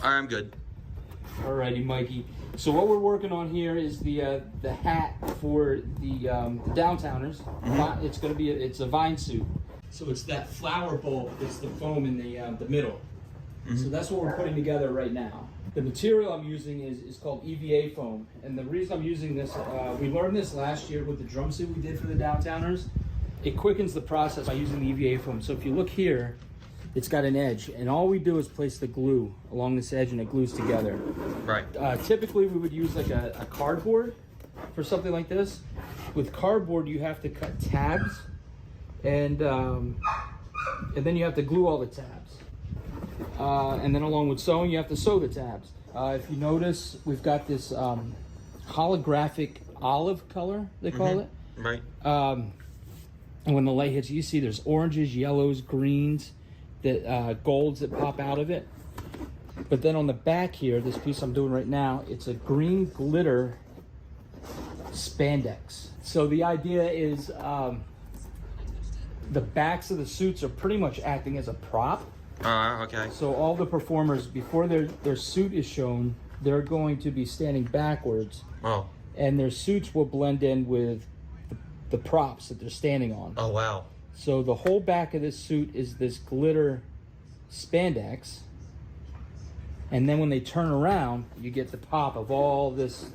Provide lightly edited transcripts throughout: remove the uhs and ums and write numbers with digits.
I'm good. Alrighty, Mikey. So what we're working on here is the hat for the downtowners. Mm-hmm. It's gonna be it's a vine suit. So it's that flower bulb. It's the foam in the middle. Mm-hmm. So that's what we're putting together right now. The material I'm using is called EVA foam, and the reason I'm using this, we learned this last year with the drum suit we did for the downtowners. It quickens the process by using the EVA foam. So if you look here, it's got an edge, and all we do is place the glue along this edge, and it glues together. Right. Typically, we would use like a cardboard for something like this. With cardboard, you have to cut tabs, and then you have to glue all the tabs. And then along with sewing, you have to sew the tabs. If you notice, we've got this holographic olive color, they call it. Right. And when the light hits, you see there's oranges, yellows, greens, that golds that pop out of it. But then on the back here, this piece I'm doing right now, it's a green glitter spandex. So the idea is the backs of the suits are pretty much acting as a prop. Okay. So all the performers, before their suit is shown, they're going to be standing backwards. Oh. And their suits will blend in with the props that they're standing on. Oh, wow. So the whole back of this suit is this glitter spandex. And then when they turn around, you get the pop of all this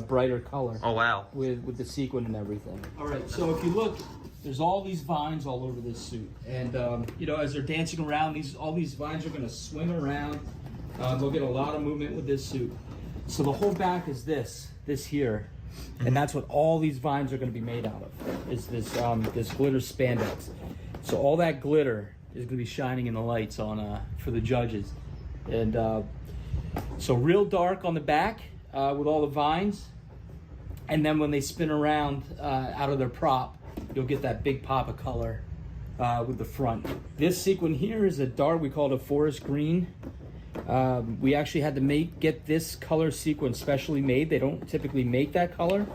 brighter color. Oh, wow. With the sequin and everything. All right, so if you look, there's all these vines all over this suit. And, you know, as they're dancing around, all these vines are going to swing around. They'll get a lot of movement with this suit. So the whole back is this here. And that's what all these vines are going to be made out of, is this glitter spandex. So all that glitter is going to be shining in the lights on for the judges. And so real dark on the back with all the vines. And then when they spin around out of their prop, you'll get that big pop of color with the front. This sequin here is a dark, we call it a forest green. We actually had to get this color sequin specially made. They don't typically make that color.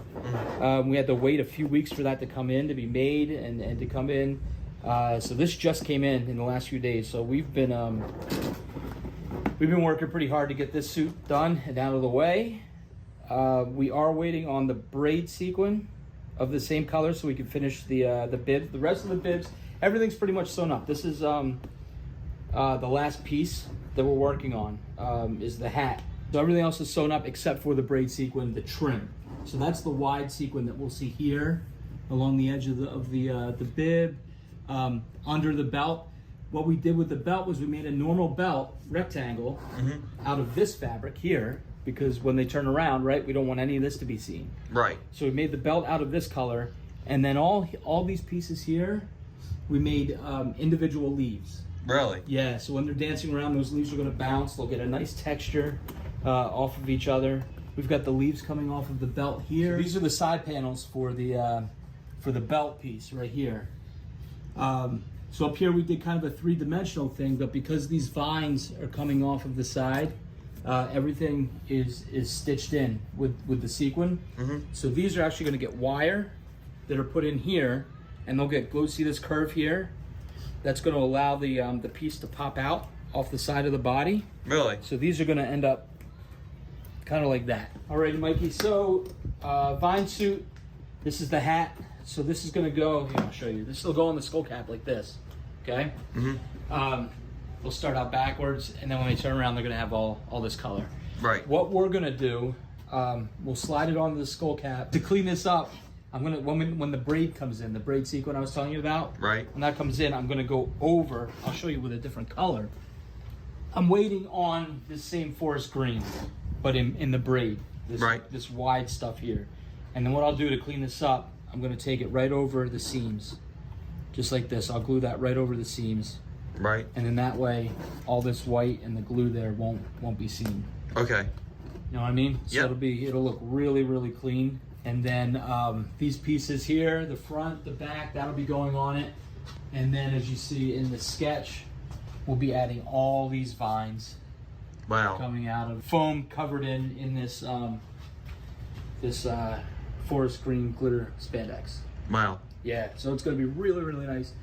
We had to wait a few weeks for that to come in, to be made and to come in. So this just came in the last few days. So we've been working pretty hard to get this suit done and out of the way. We are waiting on the braid sequin of the same color so we can finish the bib. The rest of the bibs, everything's pretty much sewn up. This is the last piece that we're working on, is the hat. So everything else is sewn up except for the braid sequin, the trim. So that's the wide sequin that we'll see here along the edge of the bib, under the belt. What we did with the belt was we made a normal belt rectangle out of this fabric here, because when they turn around, right, we don't want any of this to be seen. Right. So we made the belt out of this color, and then all these pieces here, we made individual leaves. Really? Yeah, so when they're dancing around, those leaves are going to bounce. They'll get a nice texture off of each other. We've got the leaves coming off of the belt here. So these are the side panels for the belt piece right here. So up here we did kind of a three-dimensional thing, but because these vines are coming off of the side, everything is stitched in with the sequin. So these are actually going to get wire that are put in here, and they'll get glue. See this curve here? That's going to allow the piece to pop out off the side of the body. Really? So these are going to end up kind of like that. All right, Mikey. So vine suit. This is the hat. So this is going to go. Here, I'll show you. This will go on the skull cap like this. Okay. We'll start out backwards, and then when they turn around, they're going to have all this color. Right. What we're going to do, we'll slide it onto the skull cap. To clean this up, I'm gonna when the braid comes in, the braid sequin I was telling you about. Right. When that comes in, I'm gonna go over. I'll show you with a different color. I'm waiting on this same forest green, but in the braid. This wide stuff here. And then what I'll do to clean this up, I'm gonna take it right over the seams, just like this. I'll glue that right over the seams. Right. And then that way, all this white and the glue there won't be seen. Okay. You know what I mean? So it'll look really, really clean. And then these pieces here, the front, the back, that'll be going on it. And then as you see in the sketch, we'll be adding all these vines. Wow. Coming out of foam covered in this forest green glitter spandex. Wow. Yeah, so it's gonna be really, really nice.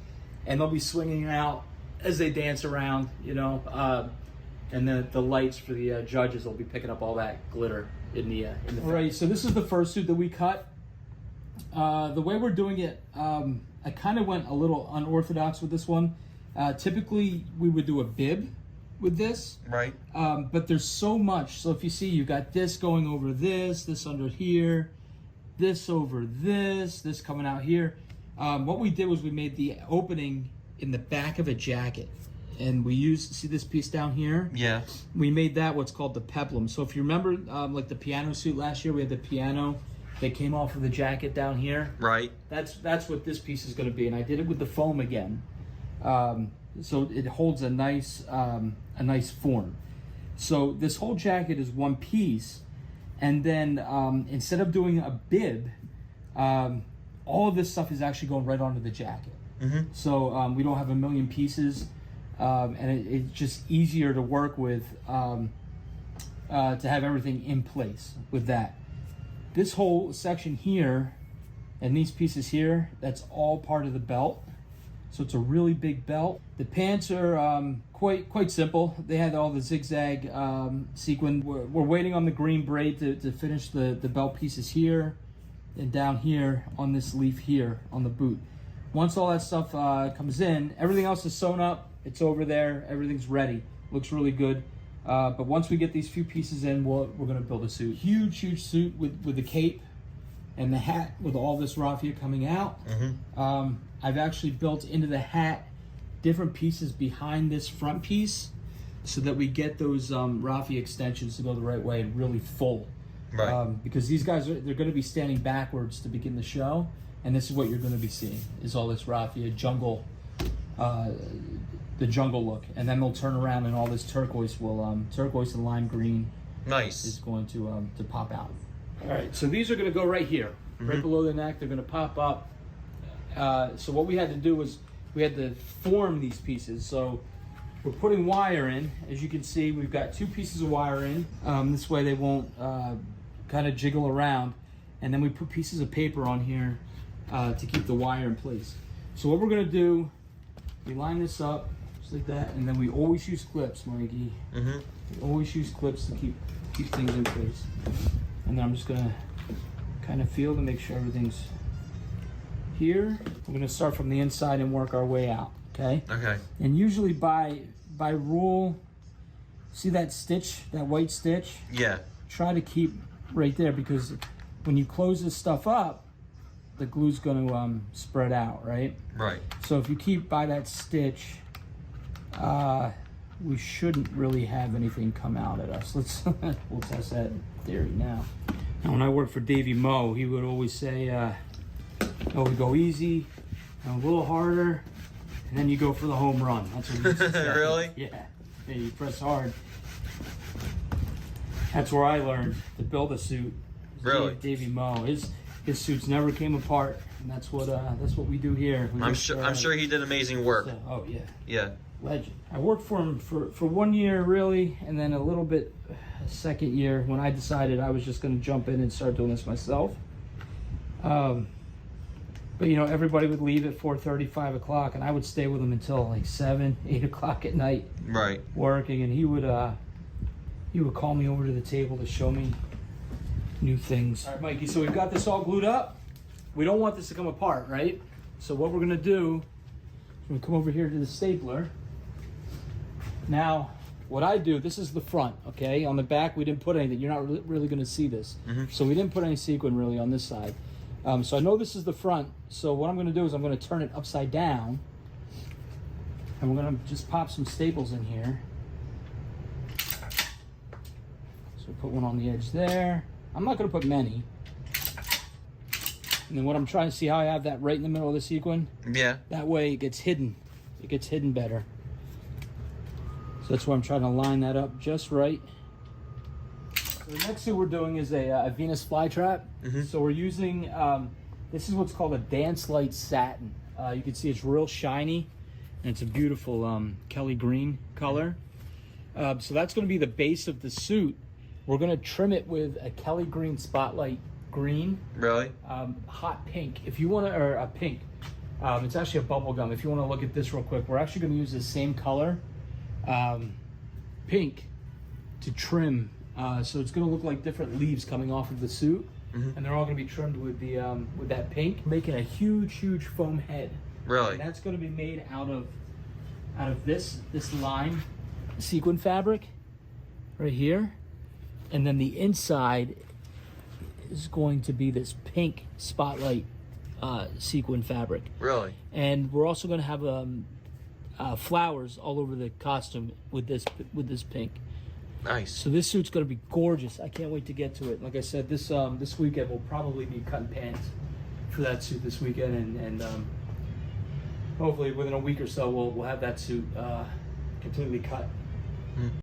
And they'll be swinging out as they dance around, you know. and then the lights for the judges will be picking up all that glitter in the All right, so this is the first suit that we cut. The way we're doing it, I kind of went a little unorthodox with this one. Typically, we would do a bib with this. Right. But there's so much. So if you see, you got this going over this under here, this over this coming out here. What we did was we made the opening in the back of a jacket. And we used, see this piece down here? Yeah. We made that what's called the peplum. So if you remember, like the piano suit last year, we had the piano that came off of the jacket down here. Right. That's what this piece is going to be, and I did it with the foam again, so it holds a nice form. So this whole jacket is one piece, and then instead of doing a bib, all of this stuff is actually going right onto the jacket. Mm-hmm. So we don't have a million pieces, and it's just easier to work with, to have everything in place with that. This whole section here and these pieces here, that's all part of the belt. So it's a really big belt. The pants are quite simple. They had all the zigzag sequin. We're waiting on the green braid to finish the belt pieces here and down here on this leaf here on the boot. Once all that stuff comes in, everything else is sewn up. It's over there. Everything's ready. Looks really good. But once we get these few pieces in, we're going to build a suit. Huge suit with the cape and the hat with all this raffia coming out. Mm-hmm. I've actually built into the hat different pieces behind this front piece so that we get those raffia extensions to go the right way and really full. Right. Because these guys, they're going to be standing backwards to begin the show, and this is what you're going to be seeing, is all this raffia jungle, the jungle look, and then they'll turn around and all this turquoise and lime green is going to pop out. All right, so these are going to go right here, right below the neck. They're going to pop up. So what we had to do was we had to form these pieces. So we're putting wire in. As you can see, we've got 2 pieces of wire in. This way they won't kind of jiggle around. And then we put pieces of paper on here to keep the wire in place. So what we're going to do, we line this up just like that, and then we always use clips, Mikey. Mm-hmm. We always use clips to keep things in place. And then I'm just going to kind of feel to make sure everything's here. We're going to start from the inside and work our way out, okay? Okay. And usually by rule, see that stitch, that white stitch? Yeah. Try to keep right there, because when you close this stuff up, the glue's going to spread out, right? Right. So if you keep by that stitch, we shouldn't really have anything come out at us. We'll test that theory now. Now, when I worked for Davey Moe, he would always say, we go easy, and a little harder, and then you go for the home run. That's what he used to say. Really? Yeah, you press hard. That's where I learned to build a suit. Really? Davey Moe. His suits never came apart, and that's what we do here. I'm sure he did amazing work. So, oh yeah. Yeah. Legend. I worked for him for 1 year really, and then a little bit a second year when I decided I was just going to jump in and start doing this myself. But you know, everybody would leave at 4:30, 5 o'clock, and I would stay with them until like 7, 8 o'clock at night. Right. Working, and he would call me over to the table to show me new things. All right, Mikey, so we've got this all glued up. We don't want this to come apart, right? So what we're gonna do is we're gonna come over here to the stapler. Now, what I do, this is the front, okay? On the back, we didn't put anything. You're not really gonna see this. Mm-hmm. So we didn't put any sequin really on this side. So I know this is the front. So what I'm gonna do is I'm gonna turn it upside down, and we're gonna just pop some staples in here. So put one on the edge there. I'm not gonna put many. And then what I'm trying to see how I have that right in the middle of the sequin. Yeah. That way it gets hidden. It gets hidden better. So that's why I'm trying to line that up just right. So the next suit we're doing is a Venus flytrap. Mm-hmm. So we're using, this is what's called a dance light satin. You can see it's real shiny, and it's a beautiful Kelly green color. So that's going to be the base of the suit. We're going to trim it with a Kelly green spotlight green. Really? Hot pink. If you want to, or a pink. It's actually a bubble gum. If you want to look at this real quick, we're actually going to use the same color pink to trim. So it's going to look like different leaves coming off of the suit, and they're all going to be trimmed with the with that pink, making a huge foam head. Really? And that's going to be made out of this lime sequin fabric right here, and then the inside is going to be this pink spotlight sequin fabric. Really? And we're also going to have flowers all over the costume with this pink. Nice. So this suit's going to be gorgeous. I can't wait to get to it. Like I said, this weekend we'll probably be cutting pants for that suit this weekend, and hopefully within a week or so we'll have that suit completely cut.